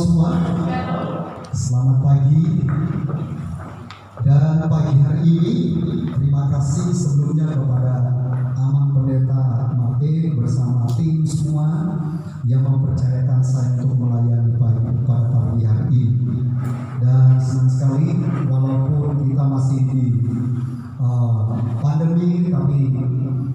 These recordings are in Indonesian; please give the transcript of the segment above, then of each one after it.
semua. Selamat pagi. Dan pagi hari ini terima kasih sebelumnya kepada Amang Pendeta Martin bersama tim semua yang mempercayakan saya untuk melayani pada pagi hari ini. Dan senang sekali walaupun kita masih di pandemi, tapi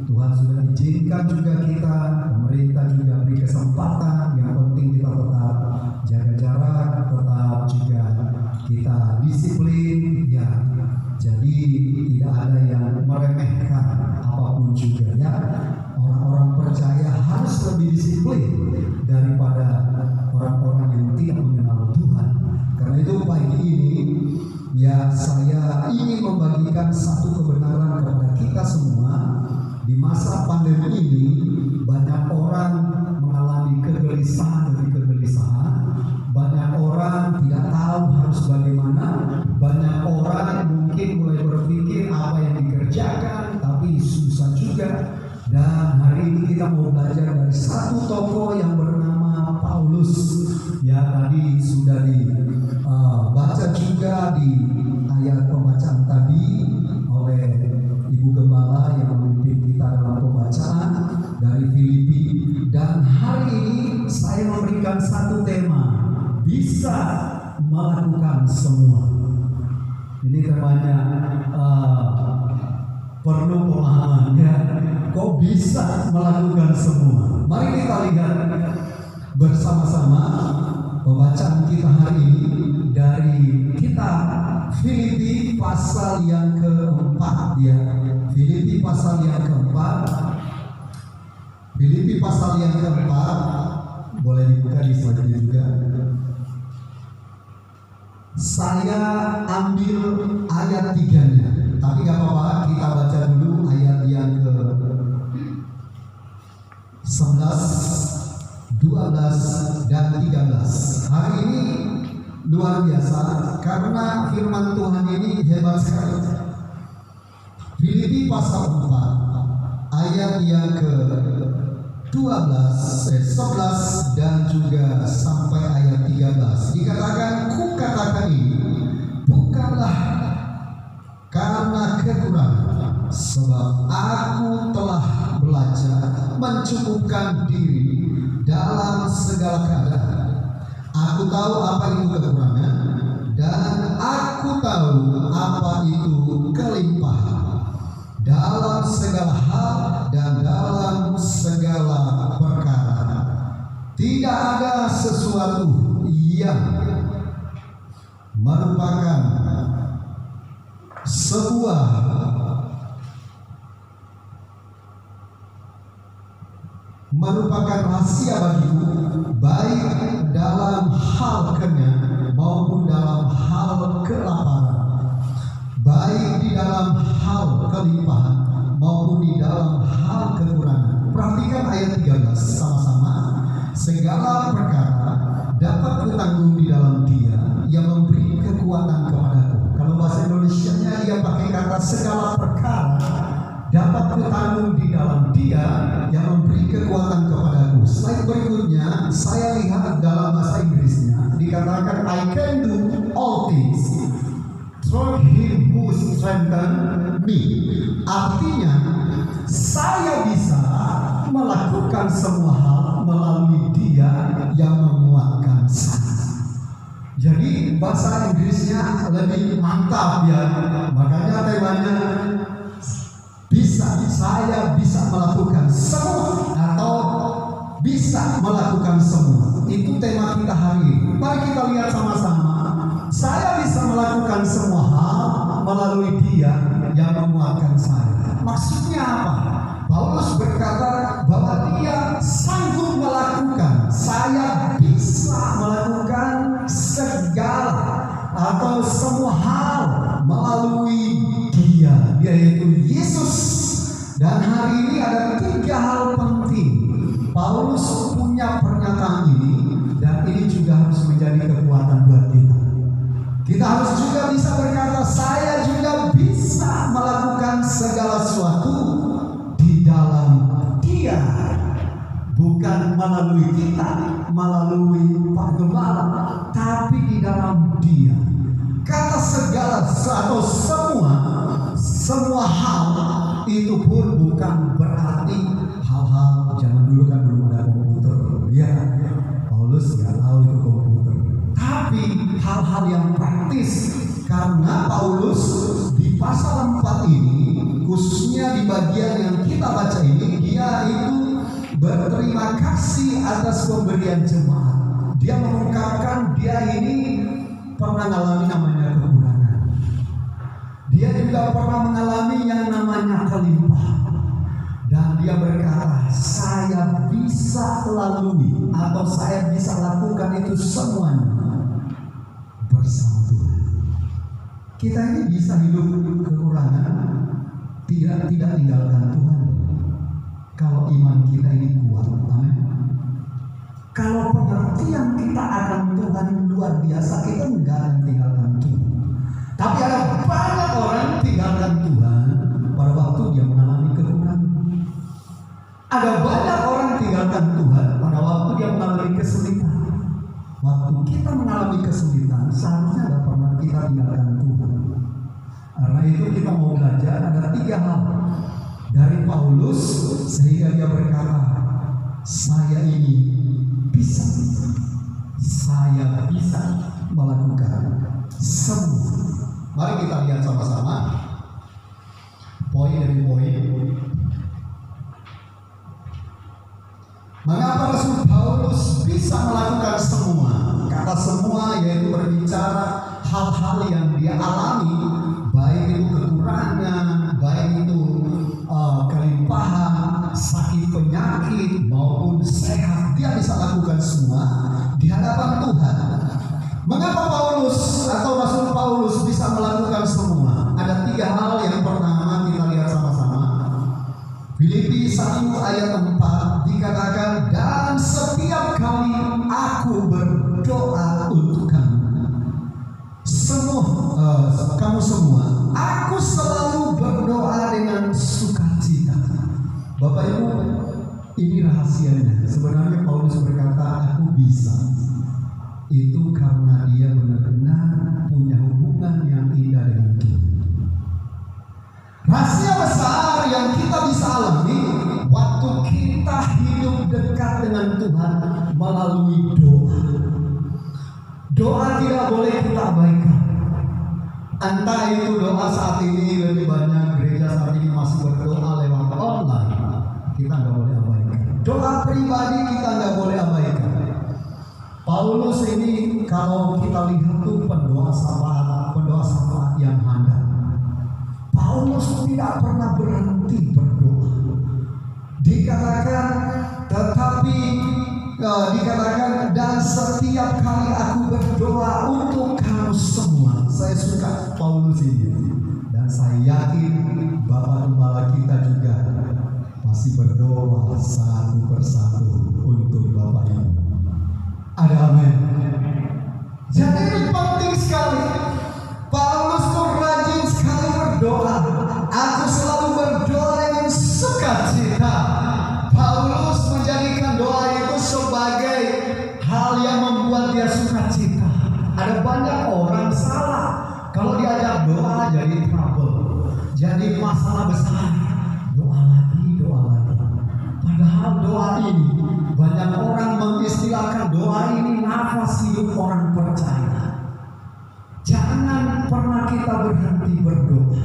Tuhan sudah izinkan juga kita, pemerintah juga beri kesempatan. Yang penting kita tetap jaga jarak, tetap juga kita disiplin, ya. Jadi tidak ada yang meremehkan apapun juga, ya. Orang-orang percaya harus lebih disiplin daripada orang-orang yang tidak mengenal Tuhan. Karena itu pagi ini, ya, saya ingin membagikan satu kebenaran kepada kita semua. Di masa pandemi ini, banyak orang mengalami kegelisahan demi kegelisahan. Banyak orang tidak tahu harus bagaimana. Banyak orang mungkin mulai berpikir apa yang dikerjakan, tapi susah juga. Dan hari ini kita mau belajar dari satu tokoh yang bernama Paulus. Ya, tadi sudah dibaca juga di ayat pembacaan tadi oleh Ibu Gembala yang memimpin kita dalam pembacaan dari Filipi. Dan hari ini saya memberikan satu tema, bisa melakukan semua. Ini temanya perlu pemahaman, ya. Kok bisa melakukan semua? Mari kita lihat bersama-sama pembacaan kita hari ini dari kitab Filipi pasal yang keempat, ya. Filipi pasal yang keempat. Filipi pasal yang keempat, boleh dibuka di selanjutnya juga. Saya ambil ayat 3-nya, tapi gak apa-apa, kita baca dulu ayat yang ke 11, 12, dan 13. Hari ini luar biasa karena firman Tuhan ini hebat sekali. Filipi pasal 4 ayat yang ke 11 dan juga sampai ayat 13 dikatakan, ku katakan ini bukanlah karena kekurangan, sebab aku telah belajar mencukupkan diri dalam segala keadaan. Aku tahu apa itu kekurangan dan aku tahu apa itu kelimpahan. Dalam segala hal dan dalam segala perkara tidak ada sesuatu yang merupakan rahasia bagiku, baik dalam hal kenyang maupun dalam hal kelaparan, baik di dalam hal kelimpahan maupun di dalam hal kekurangan. Perhatikan ayat 13 sama-sama. Segala perkara dapat kutanggung di dalam Dia yang memberi kekuatan kepadaku. Kalau bahasa Indonesianya dia pakai kata segala perkara dapat kutanggung di dalam Dia yang memberi kekuatan kepadaku. Slide berikutnya saya lihat dalam bahasa Inggrisnya dikatakan I can do all things through Him who strengthens me. Artinya saya bisa melakukan semua hal melalui Dia yang menguatkan saya. Jadi bahasa Inggrisnya lebih mantap, ya. Makanya temanya saya bisa melakukan semua atau bisa melakukan semua. Itu tema kita hari ini. Mari kita lihat sama-sama. Saya bisa melakukan semua hal melalui Dia yang menguatkan saya. Maksudnya apa? Paulus berkata bahwa dia sanggup melakukan. Saya bisa melakukan segala atau semua hal melalui Dia, yaitu Yesus. Dan hari ini ada 3 hal penting. Paulus punya pernyataan ini, dan ini juga harus menjadi kekuatan buat kita. Kita harus juga bisa berkata, saya juga bisa melakukan segala sesuatu di dalam Dia, bukan melalui kita, melalui Pak Gembala, Dia. Kata segala atau semua hal itu pun bukan berarti hal-hal zaman dulu kan belum ada komputer. Ya, Paulus nggak tahu itu komputer. Tapi hal-hal yang praktis, karena Paulus di pasal 4 ini, khususnya di bagian yang kita baca ini, dia itu berterima kasih atas pemberian jemaat. Dia mengungkapkan dia ini pernah mengalami namanya kekurangan. Dia juga pernah mengalami yang namanya kelimpahan. Dan dia berkata, saya bisa lalui atau saya bisa lakukan itu semuanya bersama Tuhan. Kita ini bisa hidup kekurangan, tidak tinggalkan Tuhan. Kalau iman kita ini kuat, amin. Kalau pengertian kita akan Tuhan luar biasa, kita enggak akan tinggalkan Tuhan. Tapi ada banyak orang tinggalkan Tuhan pada waktu dia mengalami kekurangan. Ada banyak orang tinggalkan Tuhan pada waktu dia mengalami kesulitan. Waktu kita mengalami kesulitan, seharusnya tidak pernah kita tinggalkan Tuhan. Karena itu kita mau belajar ada 3 hal dari Paulus sehingga dia berkata, saya ini bisa melakukan semua. Mari kita lihat sama-sama poin demi poin. Mengapa Rasul Paulus bisa melakukan semua? Kata semua yaitu berbicara hal-hal yang dia alami, baik itu kekurangan, baik itu kelimpahan, sakit penyakit maupun sehat, dia bisa lakukan semua di hadapan Tuhan. Mengapa Paulus atau Rasul Paulus bisa melakukan semua? Ada 3 hal. Yang pertama kita lihat sama-sama. Filipi 1 ayat 4 dikatakan, dan setiap kali aku berdoa untuk kamu semua, aku selalu berdoa dengan sukacita. Bapak Ibu, ini rahasianya. Sebenarnya Paulus berkata, aku bisa. Itu karena dia benar-benar punya hubungan yang indah dengan Tuhan. Rahasia besar yang kita bisa alami waktu kita hidup dekat dengan Tuhan melalui doa. Doa tidak boleh kita abaikan. Entah itu doa saat ini, lebih banyak gereja saat ini masih berdoa lewat online, kita nggak boleh abaikan. Doa pribadi kita nggak boleh abaikan. Paulus ini kalau kita lihat tuh pendoa syafaat yang handal. Paulus tidak pernah berhenti berdoa. Dikatakan dan setiap kali aku berdoa untuk kamu semua. Saya suka Paulus ini, dan saya yakin Bapak Gembala kita juga pasti berdoa satu persatu untuk Bapak Ibu. Ada amin. Jadi ini penting sekali. Paulus tuh rajin sekali berdoa. Aku selalu berdoa dengan sukacita. Paulus menjadikan doa itu sebagai hal yang membuat dia sukacita. Ada banyak orang salah kalau diajak doa jadi trouble, jadi masalah besar. Doa lagi. Padahal doa ini banyak orang mengistilahkan doa ini nafas hidup orang percaya. Jangan pernah kita berhenti berdoa.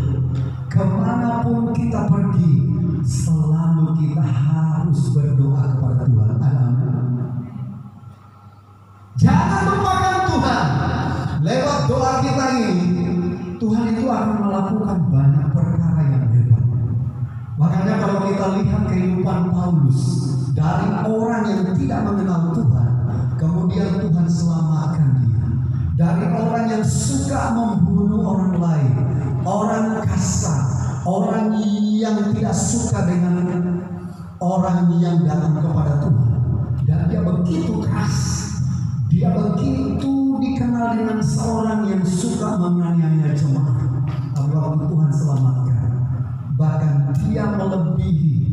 Kemanapun kita pergi, selalu kita harus berdoa kepada Tuhan. Jangan lupakan Tuhan. Lewat doa kita ini, Tuhan itu akan melakukan banyak perkara yang hebat. Makanya kalau kita lihat kehidupan Paulus, dari orang yang tidak mengenal Tuhan, kemudian Tuhan selamatkan dia. Dari orang yang suka membunuh orang lain, orang kasar, orang yang tidak suka dengan orang yang datang kepada Tuhan, dan dia begitu keras, dia begitu dikenal dengan seorang yang suka menganiaya jemaat. Tapi waktu Tuhan selamatkan, bahkan dia melebihi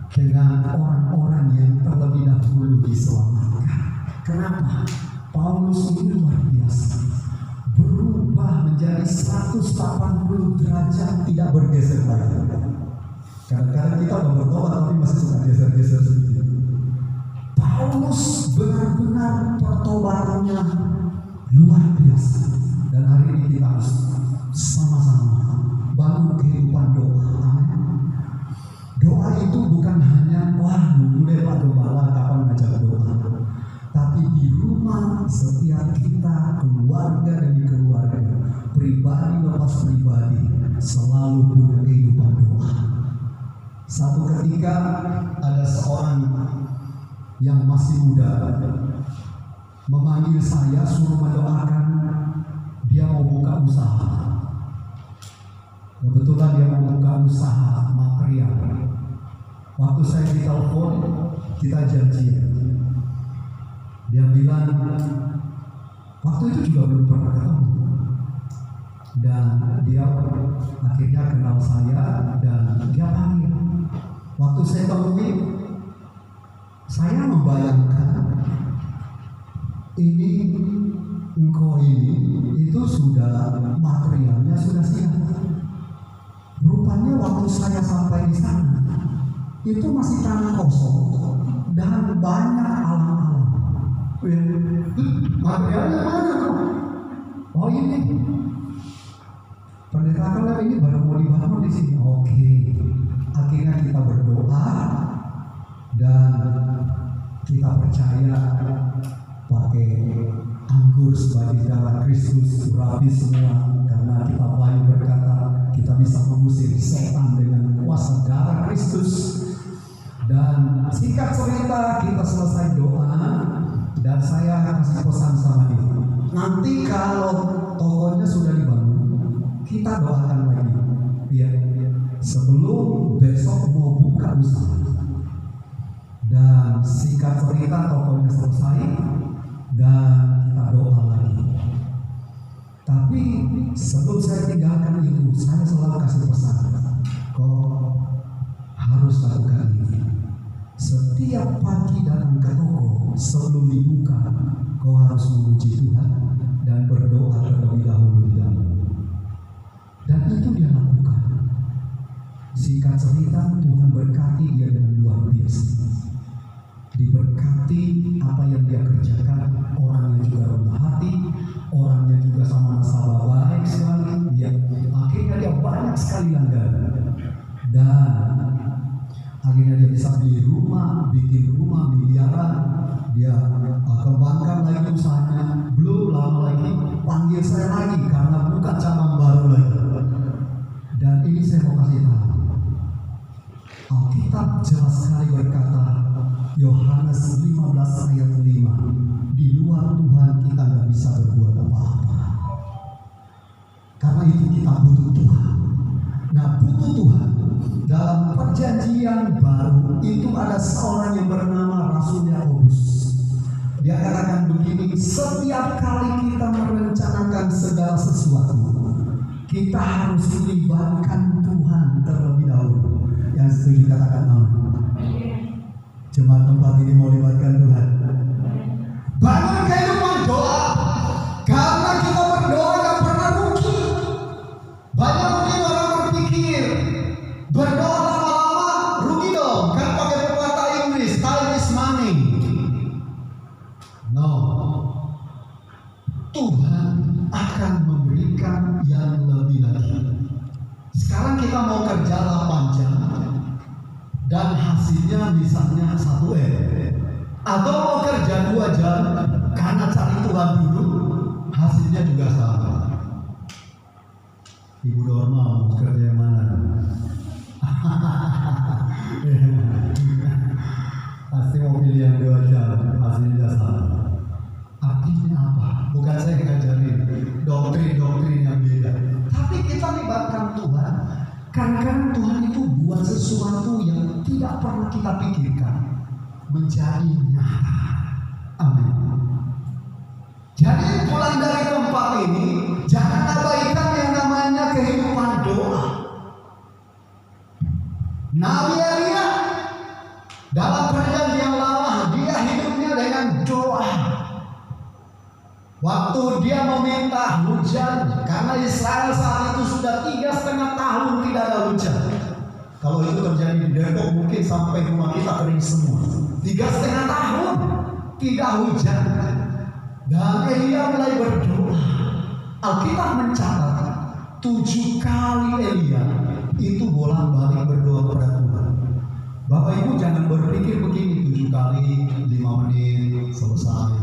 dengan orang-orang yang terlebih dahulu diselamatkan. Kenapa? Paulus ini luar biasa, berubah menjadi 180 derajat, tidak bergeser lagi. Kadang-kadang kita mau bertobat tapi masih suka geser-geser sedikit. Paulus benar-benar pertobatannya luar biasa, dan hari ini kita harus sama-sama bangun kehidupan doa. Amin. Doa itu bukan hanya boleh Pak Gembala kapan ngajak doa, tapi di rumah setiap kita, keluarga demi keluarga, pribadi lepas pribadi, selalu punya kehidupan doa. Satu ketika ada seorang yang masih muda memanggil saya, suruh mendoakan dia mau buka usaha. Kebetulan dia mau buka usaha material. Waktu saya ditelepon, kita janjian. Dia bilang, waktu itu juga belum pernah ketemu. Dan dia akhirnya kenal saya dan dia panggil. Waktu saya temui, saya membayangkan ini engkau ini itu sudah materialnya sudah siap. Rupanya waktu saya sampai di sana itu masih tanah kosong dan banyak alam-alam. Materialnya mana kok? Oh ini. Pendeta kalau ini baru mau dibangun di sini. Oke. Akhirnya kita berdoa dan kita percaya pakai anggur sebagai darah Kristus urapi semua, karena kita baik berkata kita bisa mengusir setan dengan kuasa darah Kristus. Dan singkat cerita kita selesai doa dan saya kasih pesan sama dia, nanti kalau tokonya sudah dibangun kita doakan lagi ya, sebelum besok mau buka usaha. Dan singkat cerita tokonya selesai dan kita doa lagi. Tapi sebelum saya tinggalkan itu, saya selalu kasih pesan, kau harus lakukan ini. Setiap pagi datang ke toko, sebelum dibuka, kau harus memuji Tuhan dan berdoa terlebih dahulu di dalam. Dan itu dia lakukan. Singkat cerita, Tuhan berkati dia dengan luar biasa. Diberkati apa yang dia kerjakan, orangnya juga rendah hati, orangnya juga sama nasabah baik sekali. Akhirnya dia banyak sekali langganan, dan akhirnya dia bisa beli rumah, bikin rumah miliaran. Dia kembangkan lagi usahanya. Belum lama lagi panggil saya lagi karena buka cabang baru lagi. Dan ini saya mau kasih tahu, Alkitab jelas sekali berkata, Yohanes 15 ayat 5, di luar Tuhan kita nggak bisa berbuat apa-apa. Karena itu kita butuh Tuhan. Nah, butuh Tuhan. Dalam perjanjian baru itu ada seorang yang bernama Rasul Yakobus. Dia katakan begini, setiap kali kita merencanakan segala sesuatu, kita harus melibatkan Tuhan terlebih dahulu. Yang setuju katakan amin. Jemaat tempat ini mau libatkan Tuhan. Bangun kehidupan doa, karena kita berdoa gak pernah rugi. Banyak mungkin orang berpikir berdoa lama-lama rugi dong, kan pakai pepatah Inggris, time is money. No, Tuhan akan memberikan yang lebih lagi. Sekarang kita mau kerja 8 jam dan hasilnya misalnya 1 M, atau mau kerja 2 jam karena cari Tuhan dulu, hasilnya juga sama. Ibu Dorma mau kerja yang mana? Pasti mau pilih yang 2 jam, hasilnya sama. Artinya apa? Bukan saya ngajarin doktrin-doktrin yang beda, tapi kita libatkan Tuhan. Kadang-kadang Tuhan itu buat sesuatu yang tidak pernah kita pikirkan menjadi nyata. Amin. Jadi pulang dari tempat ini, jangan abaikan yang namanya kehidupan doa. Nabi Elia dalam perjanjian lama dia hidupnya dengan doa. Waktu dia meminta hujan, karena Israel saat itu sudah 3,5 tahun tidak ada hujan. Kalau itu terjadi di Depok mungkin sampai rumah kita kering semua. 3,5 tahun tidak hujan. Dan Elia mulai berdoa. Alkitab mencatat 7 kali Elia itu bolak-balik berdoa kepada Tuhan. Bapak Ibu jangan berpikir begini, 7 kali 5 menit selesai,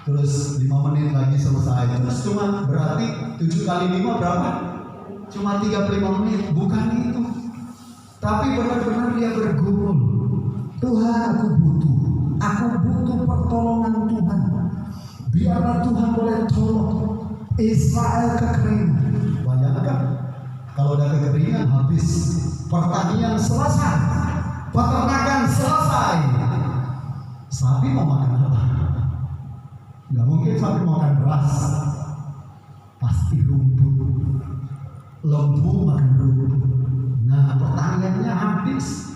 terus 5 menit lagi selesai, terus cuma berarti 7 kali 5 berapa? Cuma 35 menit. Bukan itu, tapi benar-benar dia bergumul, Tuhan aku butuh pertolongan Tuhan. Biarlah Tuhan boleh tolong Israel kekeringan. Bayangkan kalau udah kekeringan habis, pertanian selesai, peternakan selesai, sapi mau makan apa? Nggak mungkin sapi mau makan beras, pasti rumput. Lembu makan rumput. Nah, pertaniannya habis,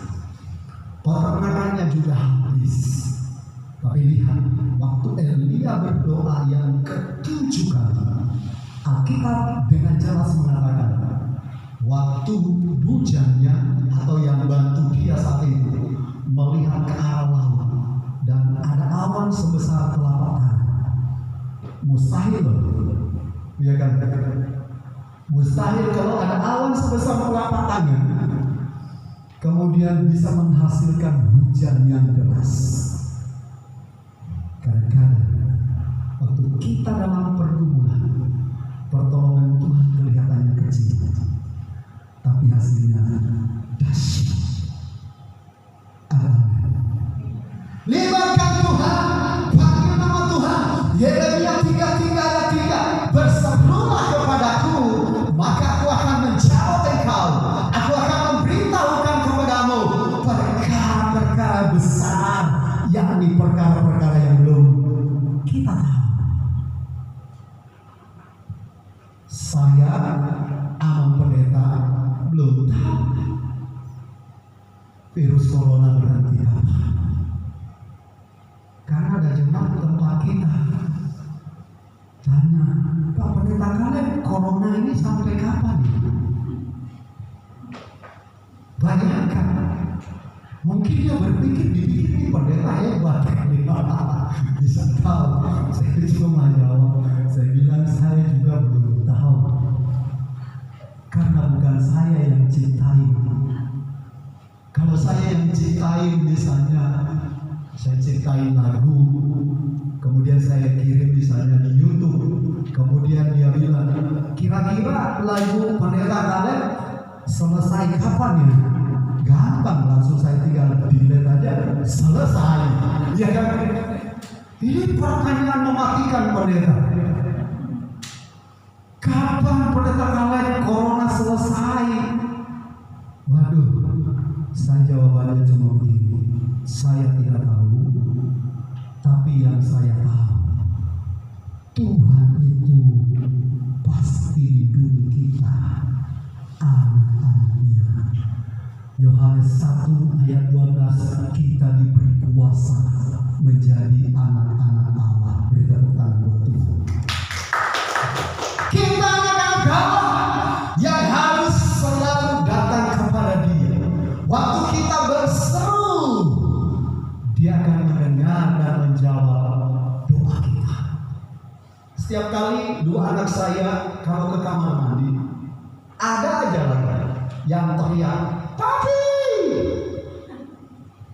peternakannya juga habis. Tapi lihat, waktu Elia berdoa yang ke-7 kali, Alkitab dengan jelas mengatakan waktu hujannya atau yang bantu dia saat itu melihat ke arah laut dan ada awan sebesar telapak tangan. Mustahil, ya kan? Mustahil kalau ada awan sebesar telapak tangan kemudian bisa menghasilkan hujan yang deras. Kadang-kadang waktu kita dalam pergumulan, pertolongan Tuhan kelihatannya kecil, tapi hasilnya dahsyat. Amin. Libatkan Tuhan, panggil nama Tuhan. Yeremia 33 ayat 3, berserulah kepadaku, maka aku akan menjawab engkau. Aku akan memberitahukan kepadamu perkara-perkara besar, yakni perkara-perkara yang belum kita tahu. Saya Amang Pendeta belum tahu virus corona berhenti apa. Karena ada jemaat tempat kita tanya, Pak Pendeta kalian corona ini sampai kapan nih? Bayangkan, mungkin dia dipikir ini pendeta hebat, bisa tahu. Saya cuma jawab, saya bilang saya juga belum tahu, karena bukan saya yang ciptain. Kalau saya yang ciptain, misalnya saya ciptain lagu, kemudian saya kirim misalnya di YouTube, kemudian dia bilang, kira-kira lagu pendeta kalian selesai kapan ya? Gampang, langsung saya tinggal delete aja, selesai. Ya kan? Ini pertanyaan mematikan pendeta. Kapan pendeta kalian corona selesai? Waduh, saya jawabannya cuma begini, saya tidak tahu, tapi yang saya tahu, Tuhan itu pasti lindungi kita, anak-anaknya. Yohanes 1 ayat 12, kita diberi kuasa menjadi anak-anak Allah. Beri tepuk tangan buat Tuhan. Kita anak-anak Allah yang harus selalu datang kepada Dia. Waktu kita berseru, Dia akan mendengar dan menjawab doa kita. Setiap kali 2 anak saya kalau ke kamar mandi, ada aja lagi yang teriak, "Papi!"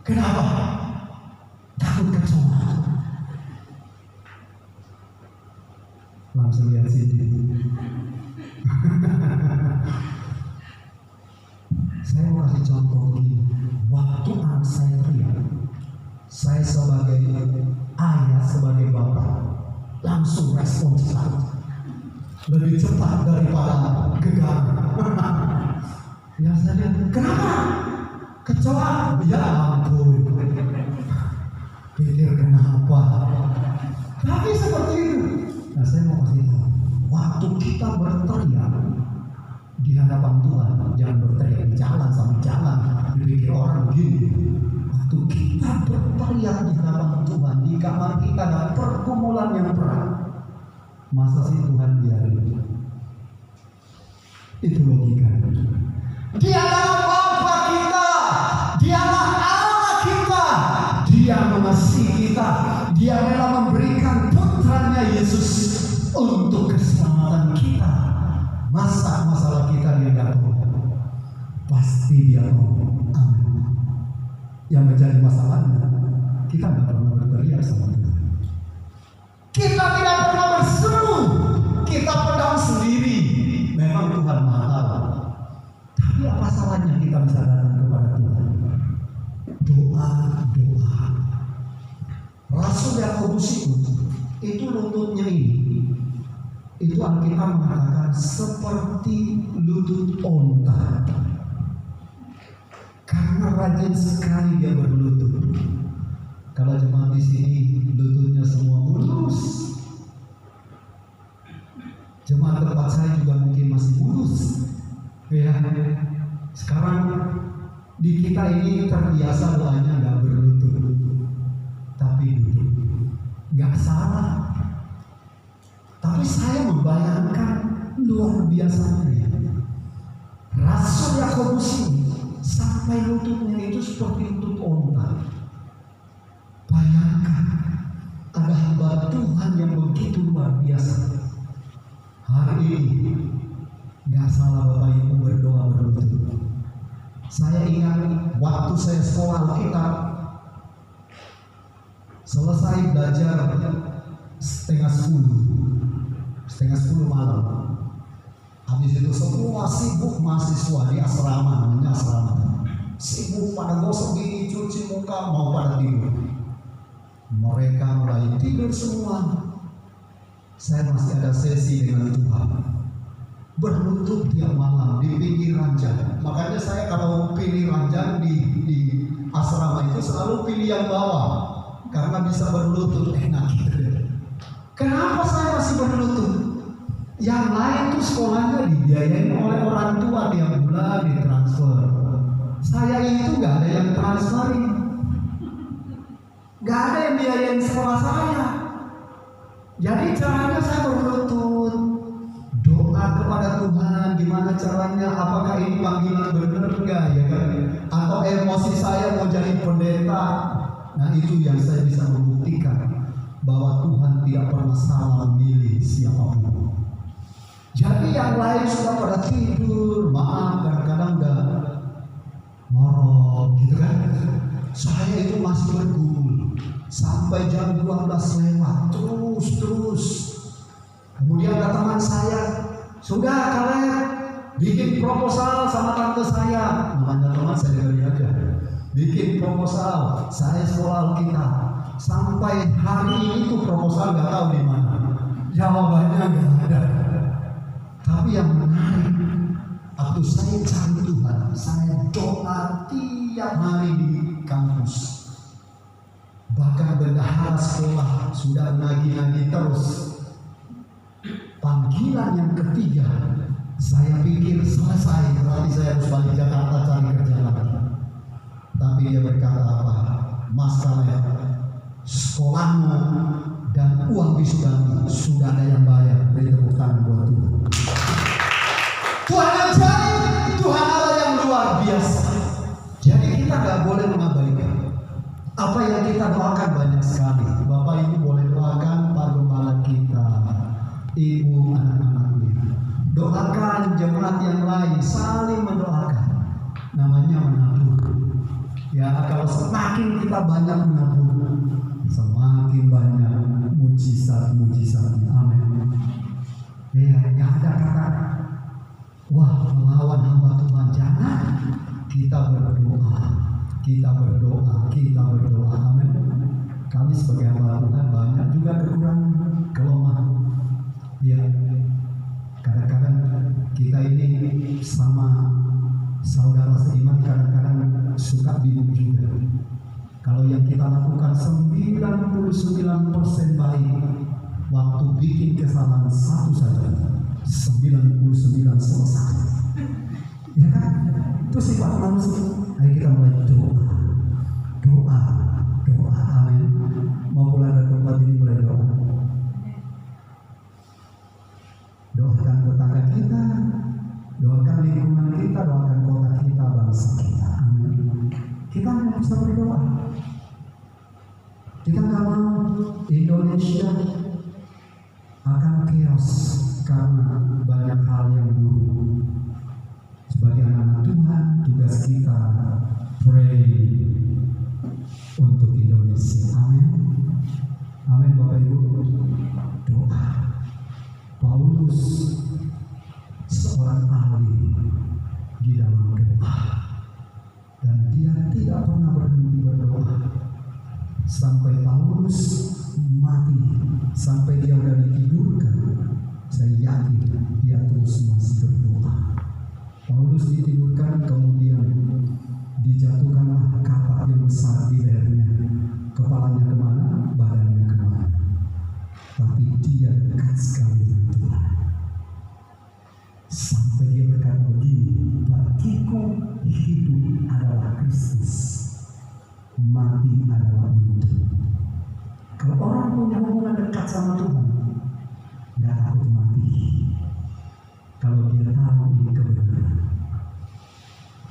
Kenapa? Takut kecoa. Langsung lihat sini. Saya mau kasih contoh ini. Waktu anak saya teriak, saya sebagai ayah, sebagai bapak, langsung respon cepat, lebih cepat daripada gegar. Ya saya lihat, kenapa? Kecoa? Ya ampun, pikir kenapa? Tapi seperti itu. Nah, saya mau kasih tahu, waktu kita berteriak di hadapan Tuhan, jangan berteriak di jalan sambil jalan, dipikir orang begini. Waktu kita berteriak di hadapan Tuhan, di kamar kita dalam pergumulan yang berat, Masa sih Tuhan biarin? Itu logika. Dialah Bapa kita, Dialah Allah kita, Dia mengasihi kita, Dia rela memberikan putranya Yesus untuk keselamatan kita. Masa masalah kita Dia nggak tahu? Pasti Dia tahu. Amin. Yang menjadi masalahnya, kita nggak pernah berteriak sama Tuhan. Kita tidak pernah berseru, kita pedang sendiri. Memang Tuhan Maha Tahu. Tapi apa salahnya kita bisa datang kepada Tuhan? Doa. Rasul Yakobus itu lututnya ini. Itu Alkitab mengatakan seperti lutut onta. Karena rajin sekali dia berlutut. Kalau jemaat di sini lututnya semua mulus. Jemaat tempat saya juga mungkin masih mulus. Ya, sekarang di kita ini terbiasa doanya nggak berlutut, tapi duduk. Nggak salah. Tapi saya membayangkan luar biasanya ya. Rasul Yakobus ini sampai lututnya itu seperti lutut onta. Bayangkan ada hamba Tuhan yang begitu luar biasa. Hari ini nggak salah Bapak Ibu berdoa berlutut. Saya ingat waktu saya sekolah Alkitab, selesai belajar setengah 10 malam. Habis itu semua sibuk mahasiswa di asrama, namanya asrama. Sibuk pada gosok gigi, cuci muka, mau pada tidur. Mereka mulai tidur semua. Saya masih ada sesi dengan Tuhan. Berlutut tiap malam di pinggir ranjang. Makanya saya kalau pilih ranjang di asrama itu selalu pilih yang bawah, karena bisa berlutut enak gitu. Kenapa saya masih berlutut? Yang lain tuh sekolahnya dibiayain oleh orang tua tiap bulan ditransfer. Saya itu nggak ada yang transferin, nggak ada yang biayain sekolah saya. Jadi caranya saya berlutut, doa kepada Tuhan. Gimana caranya? Apakah ini panggilan benar enggak ya kan? Atau emosi saya mau jadi pendeta? Nah itu yang saya bisa membuktikan bahwa Tuhan tidak pernah salah memilih siapapun. Jadi yang lain sudah pada tidur, maaf kadang-kadang udah morok gitu kan. Saya itu masih bergumul sampai jam 12 lewat terus. Kemudian ada teman saya, sudah kalian bikin proposal sama tante saya. Namanya teman saya dari aja. Bikin proposal, saya sekolah Alkitab. Sampai hari ini tuh proposal nggak tahu di mana. Jawabannya nggak ada. Tapi yang menarik, waktu saya cari Tuhan, saya doa tiap hari di kampus. Bahkan bendahara sekolah sudah nagih-nagih terus. Panggilan yang ketiga, saya pikir selesai, berarti saya harus balik Jakarta cari kerja lagi. Tapi dia berkata apa? Mas Kaleb, sekolahmu dan uang wisudamu sudah ada yang bayar. Beri tepuk tangan buat Tuhan. Tuhan ajaib, Tuhan Allah yang luar biasa. Jadi kita nggak boleh mengabaikan apa yang kita doakan banyak sekali. Bapak Ibu boleh doakan Pak Gembala kita, Ibu, anak-anaknya. Doakan jemaat yang lain, saling mendoakan. Namanya menabur. Ya kalau semakin kita banyak menabur, semakin banyak mujizat-mujizat. Amin. Ya nggak ada kata wah melawan hamba Tuhan, jangan. Kita berdoa. Amin. Kami sebagai hamba Tuhan banyak juga kekurangan, kelemahan. Ya, kadang-kadang kita ini sama saudara seiman kadang-kadang suka bingung juga. Kalau yang kita lakukan 99% baik, waktu bikin kesalahan satu saja 99 selesai. Ya kan? Itu sifat manusia. Ayo kita mulai doa. Amin. Mau mulai dari tempat ini mulai doa. Indonesia akan chaos karena banyak hal yang buruk. Sebagai anak Tuhan, tugas kita pray untuk Indonesia. Amin. Amin Bapak Ibu. Doa. Paulus seorang ahli di dalam doa, dan dia tidak pernah berhenti berdoa sampai Paulus mati, sampai dia udah ditidurkan. Saya yakin dia terus masih berdoa. Paulus ditidurkan, kemudian dijatuhkanlah kapak yang besar di lehernya. Kepalanya kemana? Badannya kemana? Tapi dia dekat sekali dengan Tuhan. Sampai dia berkata begini, bagiku hidup adalah Kristus, mati adalah untung. Kalau orang punya hubungan dekat sama Tuhan, gak takut mati. Kalau dia tahu ini kebenaran.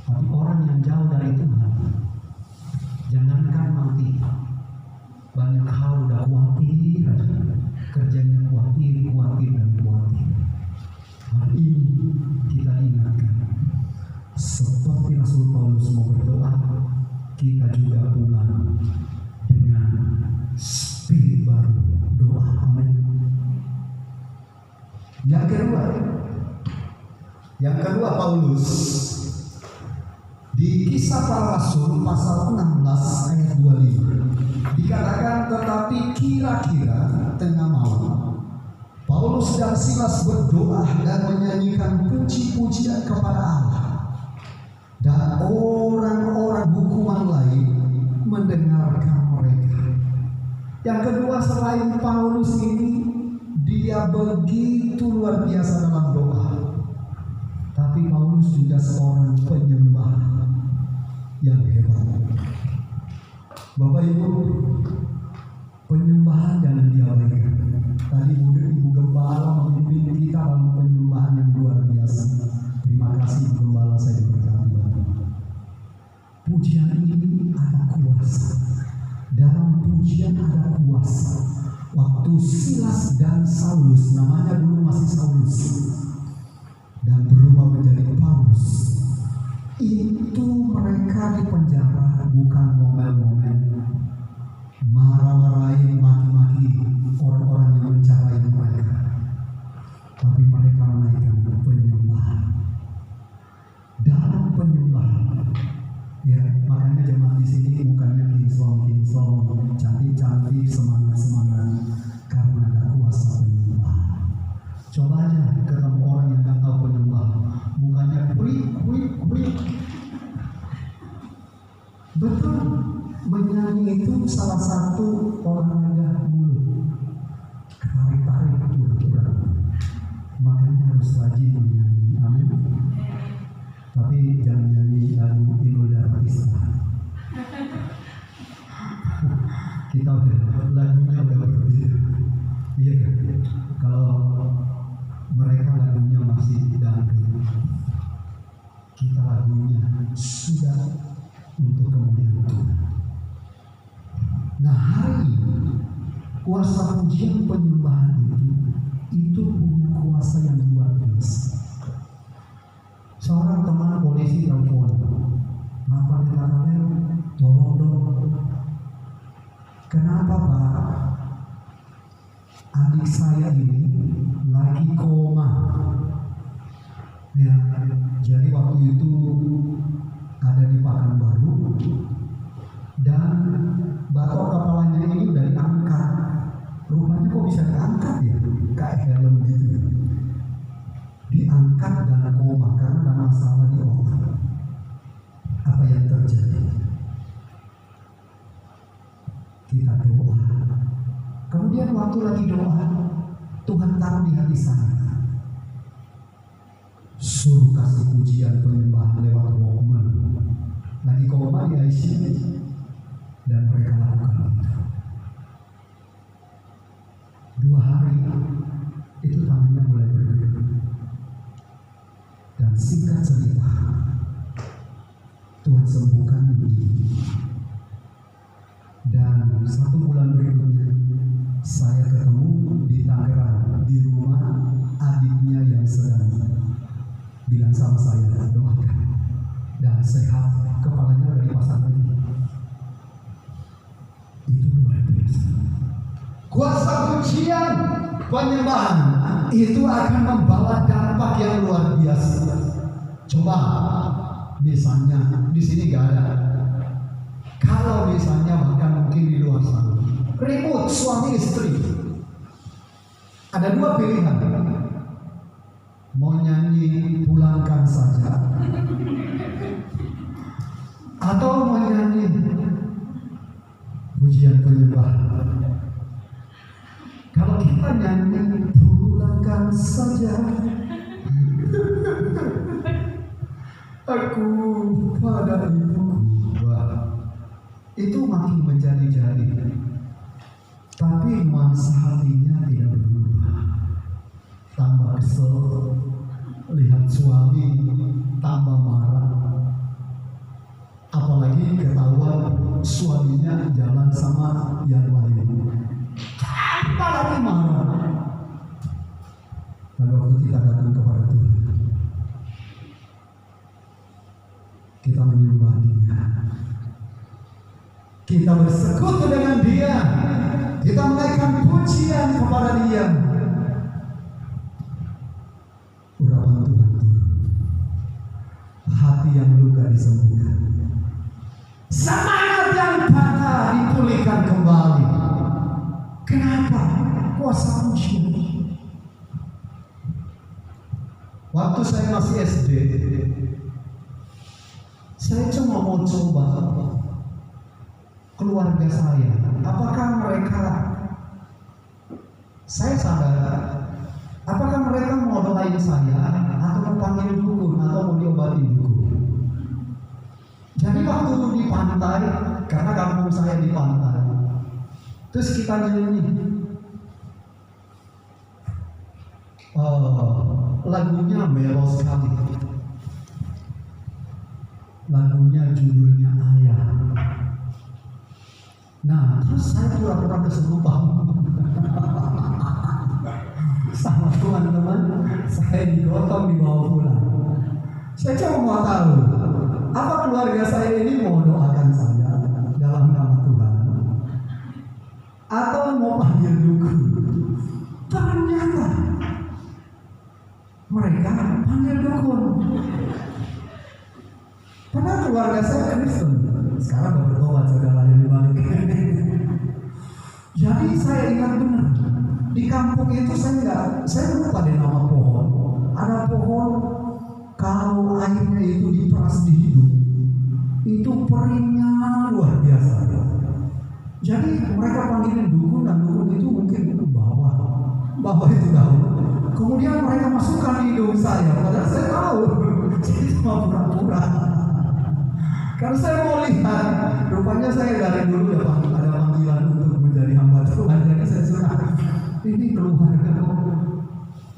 Tapi orang yang jauh dari Tuhan, jangankan mati, banyak hal udah khawatir aja. Kerjanya khawatir dan khawatir. Hari ini kita ingatkan, seperti Rasul Paulus mau berdoa, kita juga pulang dengan spirit baru doa. Amin. Yang kedua Paulus di Kisah Para Rasul pasal 16 ayat 25 dikatakan, tetapi kira-kira tengah malam Paulus dan Silas berdoa dan menyanyikan puji-pujian kepada Allah, dan orang-orang hukuman lain mendengarkan mereka. Yang kedua, selain Paulus ini, dia begitu luar biasa dalam doa. Tapi Paulus juga seorang penyembah yang hebat. Bapak Ibu, penyembahan jangan diabaikan. Tadi Ibu Gembala memimpin kita dalam penyembahan yang luar biasa. Terima kasih Ibu Gembala, saya diberkati Bapak. Pujian ini ada kuasa. Dalam pujian ada kuasa. Waktu Silas dan Saulus, namanya dulu masih Saulus, dan berubah menjadi Paulus, itu mereka di penjara bukan ngomel-ngomel, marah-marahin, maki-maki orang-orang yang mencari mereka, tapi mereka menaikkan penyembahan. Dalam penyembahan, ya makanya jemaat di sini mukanya kinclong, cantik-cantik, semangat, karena ada kuasa penyembahan. Coba aja ketemu orang yang nggak tahu penyembahan, mukanya kuik. Betul, menyanyi itu salah satu olahraga mulut. Tarik-tarik betul. Makanya harus rajin menyanyi. Amin. Tapi jangan nyanyi lagu Inul Daratista. Kita lagunya udah berbeda. Iya kan? Kalau mereka lagunya masih dangdut, kita lagunya sudah untuk kemuliaan Tuhan. Nah, hari ini kuasa pujian penyembahan itu punya kuasa yang luar biasa. Seorang teman polisi telepon, "Pak Pendeta Kalel, tolong dong. Kenapa Pak? Adik saya ini lagi koma." Ya, jadi waktu itu ada di Pekanbaru, dan batok kepalanya ini udah diangkat. Rupanya kok bisa diangkat ya? Kayak helm gitu. Diangkat dan koma karena ada masalah di otak. Apa yang terjadi? Kita doa. Kemudian waktu lagi doa, Tuhan taruh di hati saya, suruh kasih pujian penyembahan lewat Walkman. Lagi koma di ICU, dan mereka lakukan itu. 2 hari itu tangannya mulai bergerak. Dan singkat cerita, Tuhan sembuhkan ini. Dan 1 bulan berikutnya saya ketemu di Tangerang di rumah adiknya yang sedang bilang sama saya, doakan dan sehat, kepalanya udah dipasang lagi. Itu luar biasa. Kuasa pujian penyembahan itu akan membawa dampak yang luar biasa. Coba misalnya di sini gak ada. Kalau misalnya bahkan mungkin di luar sana, ribut suami istri, ada dua pilihan. Mau nyanyi pulangkan saja, atau mau nyanyi pujian penyembahan. Kalau kita nyanyi pulangkan saja, aku pada ibuku, itu makin menjadi-jadi. Tapi nuansa hatinya tidak berubah. Tambah kesel, lihat suami tambah marah. Apalagi ketahuan suaminya jalan sama yang lain, tambah lagi marah. Lalu waktu kita datang kepada Tuhan, kita menyembah Dia, kita bersekutu dengan Dia, kita menaikkan pujian kepada Dia. Urapan Tuhan turun, hati yang luka disembuhkan, semangat yang patah dipulihkan kembali. Kenapa? Kuasa pujian. Waktu saya masih SD, saya cuma mau coba keluarga saya, apakah mereka, saya sadar, apakah mereka mau doain saya atau mau panggil dukun atau mau diobatin dukun. Jadi waktu di pantai, karena kampung saya di pantai, terus kita nyanyi lagunya melo sekali. Lagunya judulnya Ayah. Nah, terus saya pura-pura kesurupan sama teman-teman, saya digotong dibawa pulang. Saya cuma mau tahu, apa keluarga saya ini mau doakan saya dalam nama Tuhan atau mau panggil dukun. Ternyata mereka panggil dukun. Padahal keluarga saya Kristen. Sekarang udah bertobat, saudara yang dibalik. Jadi saya ingat benar, di kampung itu saya lupa deh nama pohon. Ada pohon, kalau airnya itu diperas di hidung, itu peringnya luar biasa. Jadi mereka panggilin dukun, dan dukun itu mungkin bawa itu daun. Kemudian mereka masukkan di hidung saya, padahal saya tahu itu cuma pura-pura. Karena saya mau lihat, rupanya saya dari dulu ada panggilan untuk menjadi hamba Tuhan. Jadi saya suka, ini keluarga kok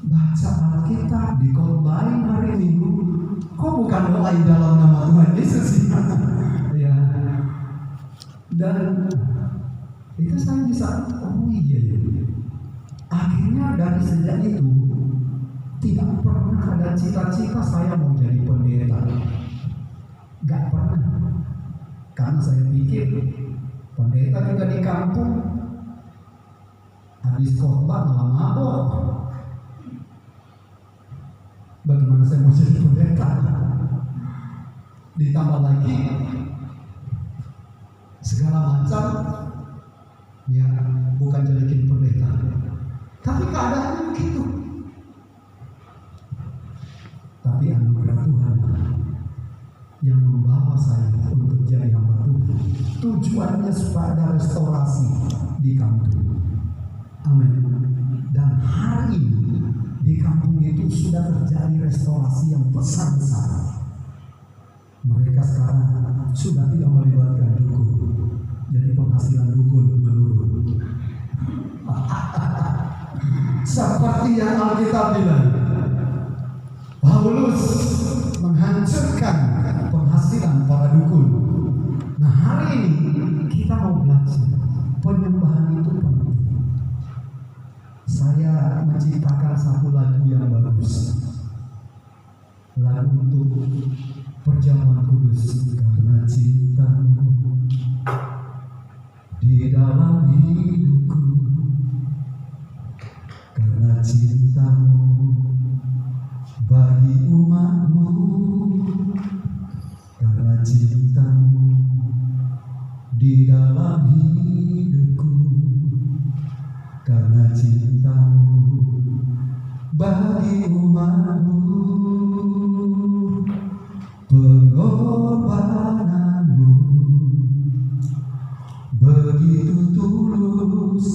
baca Alkitab, dikhotbahin hari Minggu, kok bukan doain dalam nama Tuhan Yesus ya. Dan itu saya bisa, oh iya ya. Akhirnya dari sejak itu tidak pernah ada cita-cita saya mau jadi pendeta. Gak pernah. Karena saya pikir pendeta juga di kampung, habis khotbah malah mabok. Bagaimana saya mau jadi pendeta? Ditambah lagi segala macam, ya bukan jadikin pendeta. Tapi keadaannya begitu. Tapi anugerah Tuhan yang membawa saya untuk jadi hamba Tuhan. Tujuannya supaya ada restorasi di kampung. Amin. Dan hari ini di kampung itu sudah terjadi restorasi yang besar-besar. Mereka sekarang sudah tidak melibatkan dukun. Jadi penghasilan dukun menurun. Seperti yang Alkitab bilang, Paulus menghancurkan penghasilan para dukun. Nah, hari ini kita mau belajar penyembahan itu penting. saya menciptakan satu lagu yang bagus, lagu untuk perjamuan kudus. Karena cintamu di dalam hidupku, karena cintamu bagi umatmu, karena cintamu di dalam hidupku, karena cintamu bagi umatmu, pengorbananmu begitu tulus,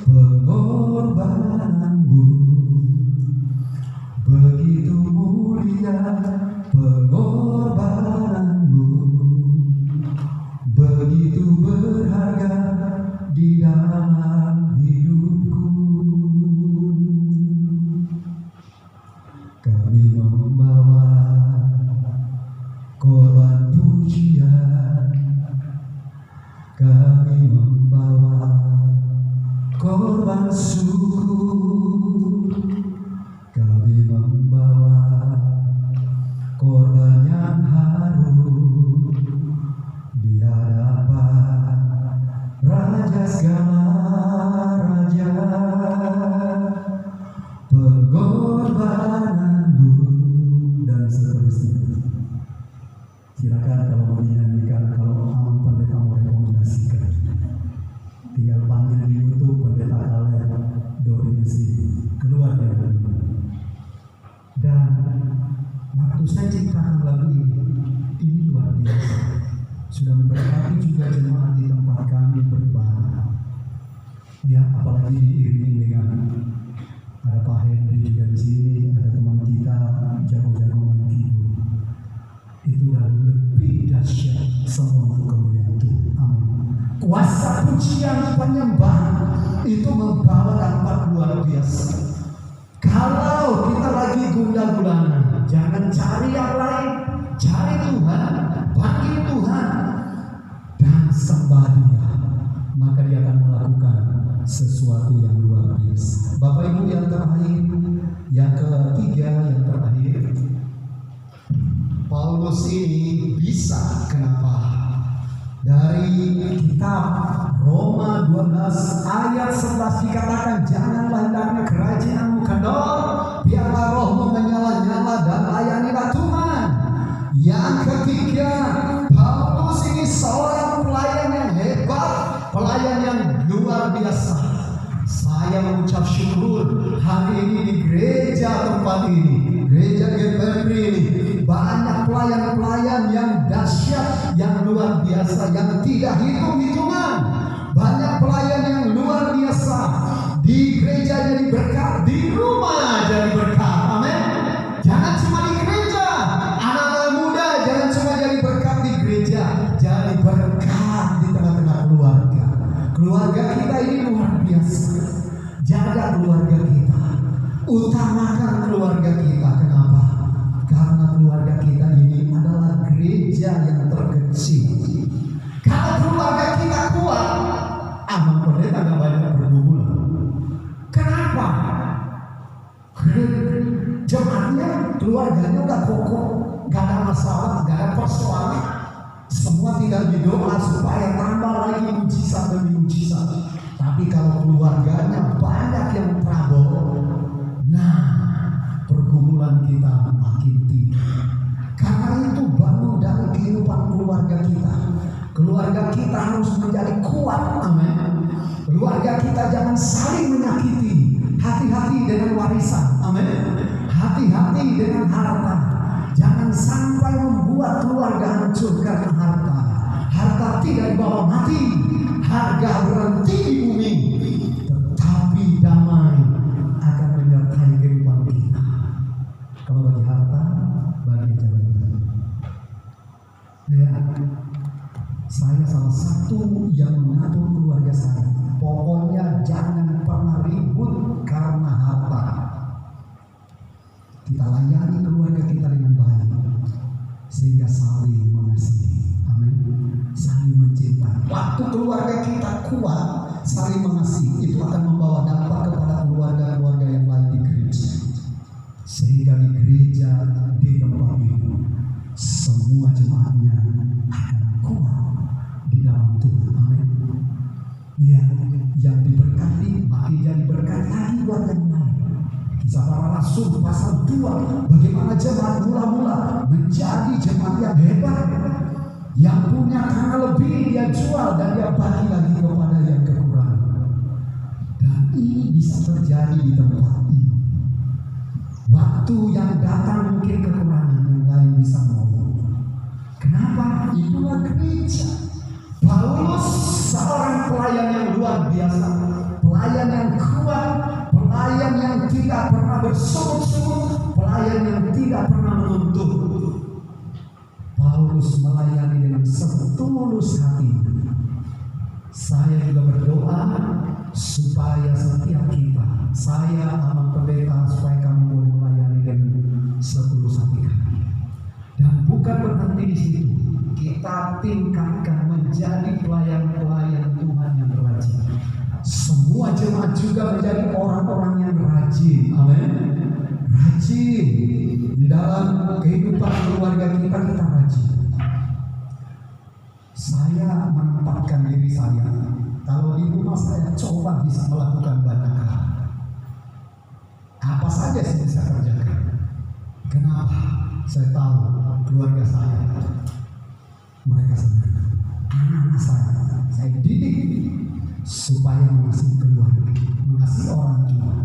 pengorbananmu begitu mulia, pengorbananmu begitu berharga di dalam hidupku. Kami membawa korban pujian, kami membawa korban syukur, kami membawa korban yang harum di hadapan Raja segala raja, pengorbananmu, dan seterusnya. Silakan kalau mau dinyanyikan, kalau Amang Pendeta mau rekomendasikan, tinggal panggil di YouTube Pendeta Kalen Dorinisi, keluar dari itu. Dan waktu saya ciptakan lagu ini luar biasa, sudah memberkati juga jemaat di tempat kami beribadah. Ya, apalagi diiringi dengan ada Pak Henry juga di sini, ada teman kita jago-jagoan keyboard. Itu udah lebih dahsyat semua untuk kemuliaan Tuhan. Amin. Kuasa pujian penyembahan itu membawa dampak luar biasa. Kalau kita lagi gundah-gulana, jangan cari yang lain, cari Tuhan, panggil Tuhan, dan sembah Dia, maka Dia akan melakukan sesuatu yang luar biasa. Bapak Ibu yang terakhir, yang ketiga, yang terakhir, Paulus ini bisa, kenapa? Dari kitab Roma 12 ayat 11 dikatakan, janganlah hendaknya kerajinan kendor, biarlah rohmu menyala-nyala dan layanilah Tuhan. Yang ketiga, Paulus ini seorang pelayan yang hebat, pelayan yang luar biasa. Saya mengucap syukur hari ini di gereja tempat ini, gereja GPMI ini, banyak pelayan-pelayan yang dahsyat, yang luar biasa, yang tidak hitung-hitungan. Banyak pelayan yang luar biasa. Di gereja jadi berkat, di rumah jadi berkat. Amin. Jangan cuma di gereja. Anak-anak muda jangan cuma jadi berkat di gereja, jadi berkat di tengah-tengah keluarga. Keluarga kita ini luar biasa. Jaga keluarga kita, utamakan keluarga kita. Kenapa? Karena keluarga kita ini adalah gereja yang terkecil. Kalau keluarga kita kuat, Amang Pendeta gak banyak bergumulan. Kenapa? Jemaatnya, keluarganya udah kokoh, gak ada masalah, gak ada persoalan. Semua tinggal berdoa supaya tambah lagi mujizat demi mujizat. Tapi kalau keluarganya banyak yang trouble, nah pergumulan kita makin tinggi. Karena itu bangun dari kehidupan keluarga kita. Keluarga kita harus menjadi kuat, amin. Keluarga kita jangan saling menyakiti. Hati-hati dengan warisan, amin. Hati-hati dengan harta. Jangan sampai membuat keluarga hancur karena harta. Harta tidak dibawa mati, harga berhenti di bumi, tetapi damai akan menyertai kehidupan kita. Kalau bagi harta, bagi jabatan. Ya, saya salah satu yang mengatur keluarga saya. Pokoknya jangan pernah ribut karena harta. Kita layani keluarga kita dengan baik, sehingga saling mengasihi. Amin. Saling mencintai. Waktu keluarga kita kuat, saling mengasihi, itu akan membawa dampak kepada keluarga Dia yang diberkati makin jadi berkat lagi buat yang lain. Kisah Para Rasul pasal 2, bagaimana jemaat mula-mula menjadi jemaat yang hebat, yang punya tanah lebih dia jual dan dia bagi lagi kepada yang kekurangan. Dan ini bisa terjadi di tempat ini. Waktu yang datang mungkin kekurangan, yang lain bisa ngomong. Kenapa? Itulah gereja. Paulus seorang pelayan yang luar biasa, pelayan yang kuat, pelayan yang tidak pernah bersungut-sungut, pelayan yang tidak pernah menuntut. Paulus melayani dengan setulus hati. Saya juga berdoa supaya setiap kita, saya amal pendeta, supaya kami boleh melayani dengan setulus hati. Dan bukan berhenti di situ, kita tingkatkan menjadi pelayan-pelayan Tuhan yang rajin. Semua jemaat juga menjadi orang-orang yang rajin. Amin. Rajin di dalam kehidupan keluarga kita rajin. Saya menempatkan diri saya, kalau di rumah saya coba bisa melakukan banyak hal. Apa saja sih bisa kerjakan. Kenapa? Saya tahu keluarga saya, mereka senang. Anak-anak saya didik supaya mengasihi keluarga, mengasihi orang tua.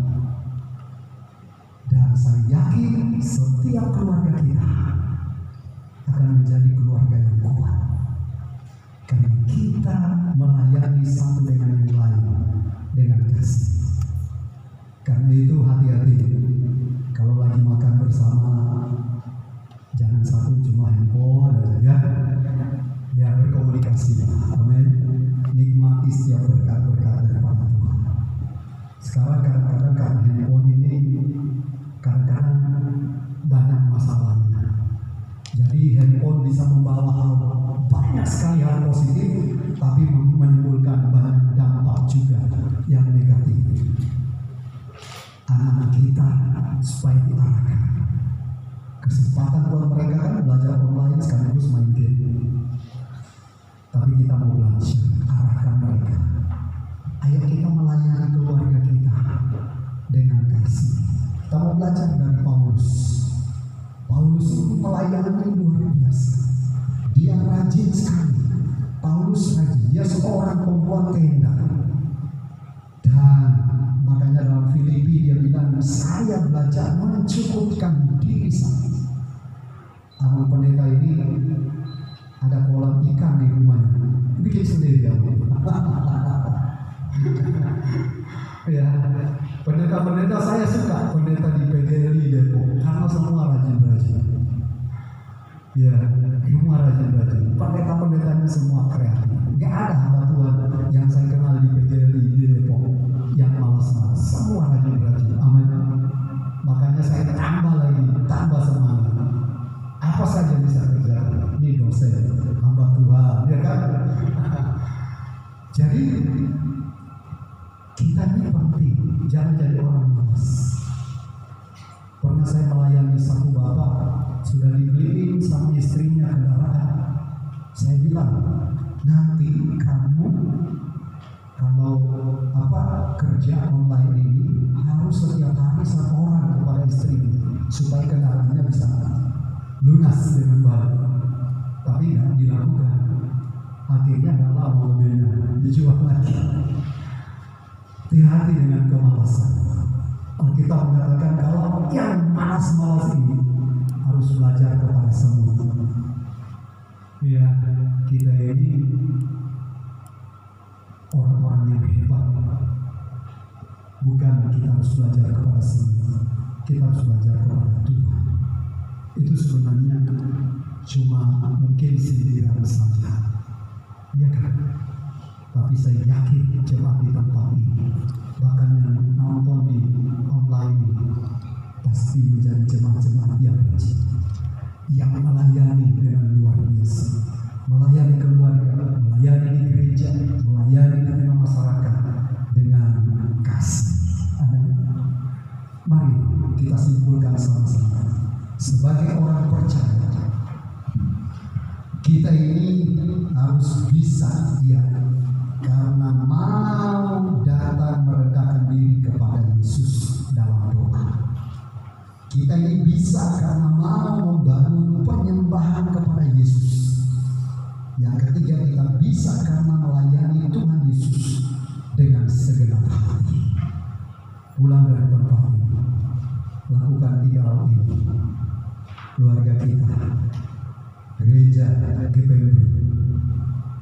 Dan saya yakin setiap keluarga kita akan menjadi keluarga yang kuat, karena kita melayani satu dengan yang lain dengan kasih. Karena itu hati-hati kalau lagi makan bersama, jangan satu cuma handphone aja, ya berkomunikasi. Amin. Nikmati setiap berkat-berkat daripada Tuhan. Sekarang kadang-kadang karena handphone ini kadang-kadang banyak masalahnya. Jadi handphone bisa membawa banyak sekali hal positif, tapi menimbulkan banyak dampak juga yang negatif. Anak-anak kita supaya diarahkan. Kesempatan buat mereka kan belajar online sekaligus main game. Tapi kita mau belajar, arahkan mereka. Ayo kita melayani keluarga kita dengan kasih. Kita mau belajar dari Paulus. Paulus itu melayani luar biasa. Dia rajin sekali. Paulus rajin. Dia seorang pembuat tenda. Dan makanya dalam Filipi dia bilang, saya belajar mencukupkan diri saya. Amal pendeta ini ada kolam ikan di rumahnya, bikin sendiri ya. Ya, pendeta-pendeta saya suka pendeta di PGRI Depok karena semua rajin-rajin. Ya, semua rajin-rajin. Pendeta-pendetanya semua kreatif. Gak ada hamba Tuhan yang saya kenal di PGRI di Depok yang malas-malas. Semua rajin-rajin. Amin. Makanya saya tambah semangat. Apa saja bisa terjadi. Ini dosen, hamba Tuhan, ya kan? Jadi kita ini penting, jangan jadi orang malas. Pernah saya melayani satu bapak, sudah dibeliin sama istrinya kendaraan. Saya bilang, nanti kamu kalau kerja online ini harus setiap hari 1 orang kepada istri supaya kendaraannya bisa lunas dengan baik. Tapi tidak dilakukan. Akhirnya nggak lama mobilnya dijual lagi. Hati-hati dengan kemalasan. Alkitab mengatakan kalau yang malas-malas ini harus belajar kepada semut. Ya, kita ini orang-orang yang hebat. Bukan kita harus belajar kepada semut. Kita harus belajar kepada Tuhan. Itu sebenarnya cuma mungkin sindiran saja, ya kan? Tapi saya yakin jemaat di tempat ini, bahkan yang nonton di online ini, pasti menjadi jemaat-jemaat yang rajin, yang melayani dengan luar biasa, melayani keluarga, melayani di gereja, melayani di tengah masyarakat dengan kasih. Amin. Mari kita simpulkan sama-sama. Sebagai orang percaya, kita ini harus bisa karena mau datang merendahkan diri kepada Yesus dalam doa. Kita ini bisa karena mau membangun penyembahan kepada Yesus. Yang ketiga, kita bisa karena melayani Tuhan Yesus dengan segenap hati. Pulang dari tempat ini, lakukan 3 hal ini. Keluarga kita, gereja GPMB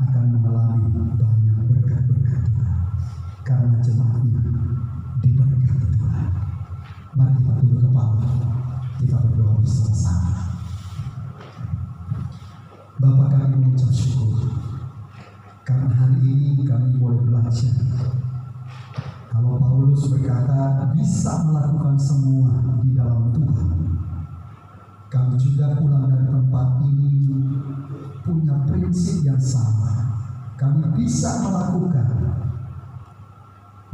akan mengalami banyak berkat-berkat Tuhan karena jemaatnya diberkati Tuhan. Mari kita tunduk kepala, kita berdoa bersama-sama. Bapa, kami mengucap syukur karena hari ini kami boleh belajar. Kalau Paulus berkata bisa melakukan semua di dalam Tuhan, kami juga pulang dari tempat ini punya prinsip yang sama. Kami bisa melakukan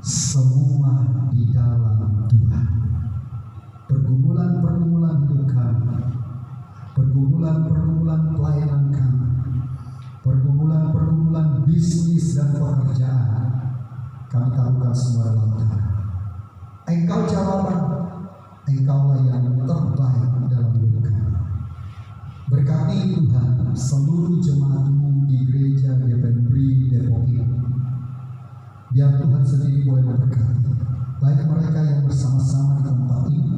semua di dalam Tuhan. Pergumulan-pergumulan hidup kami, pergumulan-pergumulan pelayanan kami, pergumulan-pergumulan bisnis dan pekerjaan, kami taruhkan semua dalam Tuhan. Engkau jawaban, Engkaulah yang terbaik dalam hidup kami. Berkati Tuhan seluruh jemaat-Mu di gereja GPMB Depok ini. Biar Tuhan sendiri boleh memberkati, baik mereka yang bersama-sama di tempat ini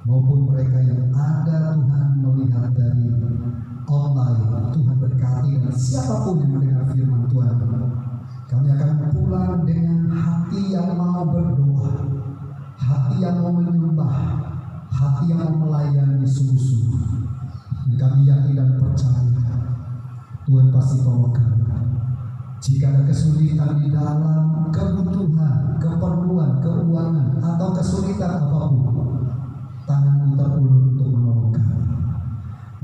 maupun mereka yang ada Tuhan melihat dari online. Tuhan berkati, dan siapapun yang mendengar firman Tuhan, kami akan pulang dengan hati yang mau berdoa, hati yang mau menyembah, hati yang mau melayani sungguh-sungguh. Kami yakin dan percaya Tuhan pasti tolong kami. Jika ada kesulitan di dalam kebutuhan, keperluan, keuangan, atau kesulitan apapun, tangan-Mu terulur untuk menolong kami.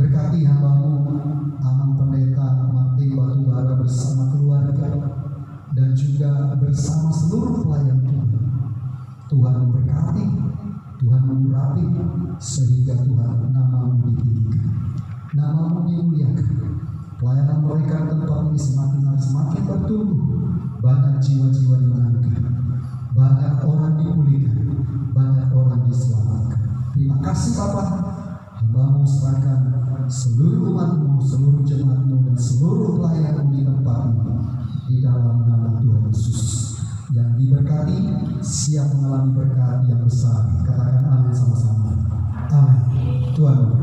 Berkati hamba-Mu Amang Pendeta Martin Batubara bersama keluarga dan juga bersama seluruh pelayan Tuhan. Tuhan memberkati, Tuhan mengurapi, sehingga Tuhan nama-Mu ditinggikan, nama-Mu dimuliakan. Pelayanan mereka di tempat ini semakin hari semakin bertumbuh. Banyak jiwa-jiwa dimenangkan, banyak orang dipulihkan, banyak orang diselamatkan. Terima kasih Bapa. Hamba-Mu serahkan seluruh umat-Mu, seluruh jemaat-Mu, dan seluruh pelayan-Mu di tempat ini di dalam nama Tuhan Yesus. Yang diberkati siap mengalami berkat yang besar. Katakan amin sama-sama. Amin. Tuhan